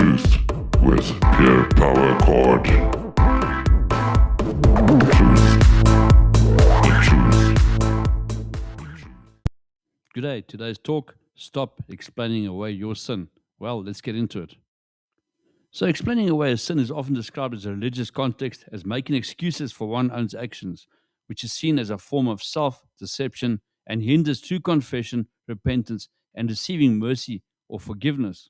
Truth with Pure Power Chord. G'day, today's talk, stop explaining away your sin. Well, let's get into it. So explaining away a sin is often described as a religious context as making excuses for one's own actions, which is seen as a form of self-deception and hinders true confession, repentance, and receiving mercy or forgiveness.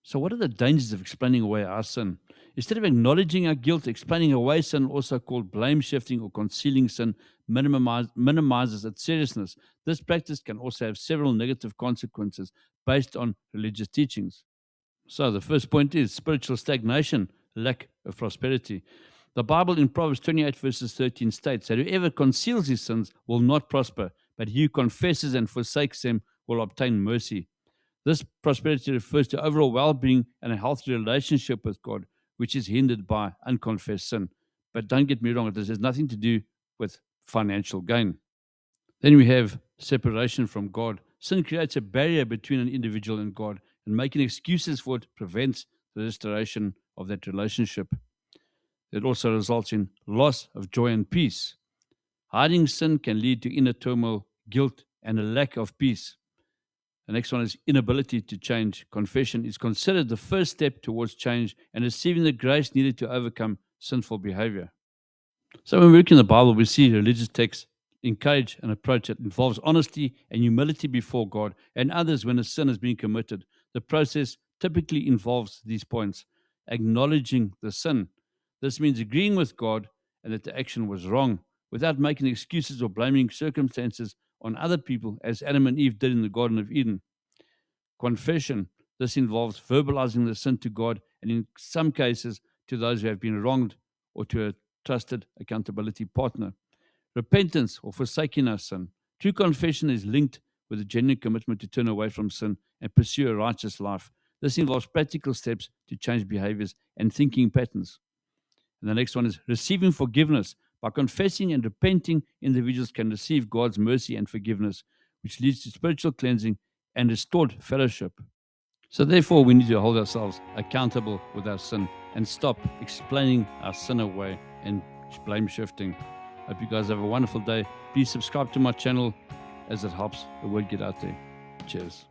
So what are the dangers of explaining away our sin? Instead of acknowledging our guilt, explaining away sin, also called blame shifting or concealing sin, minimizes its seriousness. This practice can also have several negative consequences based on religious teachings. So the first point is spiritual stagnation, lack of prosperity. The Bible in Proverbs 28 verses 13 states that whoever conceals his sins will not prosper, but he who confesses and forsakes them will obtain mercy. This prosperity refers to overall well-being and a healthy relationship with God, which is hindered by unconfessed sin. But don't get me wrong, this has nothing to do with financial gain. Then we have separation from God. Sin creates a barrier between an individual and God, and making excuses for it prevents the restoration of that relationship. It also results in loss of joy and peace. Hiding sin can lead to inner turmoil, guilt, and a lack of peace. The next one is inability to change. Confession is considered the first step towards change and receiving the grace needed to overcome sinful behavior. So when we look in the Bible, we see religious texts encourage an approach that involves honesty and humility before God and others when a sin has been committed. The process typically involves these points: acknowledging the sin. This means agreeing with God and that the action was wrong without making excuses or blaming circumstances on other people as Adam and Eve did in the Garden of Eden. Confession. This involves verbalizing the sin to God and in some cases to those who have been wronged or to a trusted accountability partner. Repentance or forsaking our sin. True confession is linked with a genuine commitment to turn away from sin and pursue a righteous life. This involves practical steps to change behaviors and thinking patterns. And the next one is receiving forgiveness. By confessing and repenting, individuals can receive God's mercy and forgiveness, which leads to spiritual cleansing and restored fellowship. So therefore, we need to hold ourselves accountable with our sin and stop explaining our sin away and blame shifting. Hope you guys have a wonderful day. Please subscribe to my channel as it helps the word get out there. Cheers.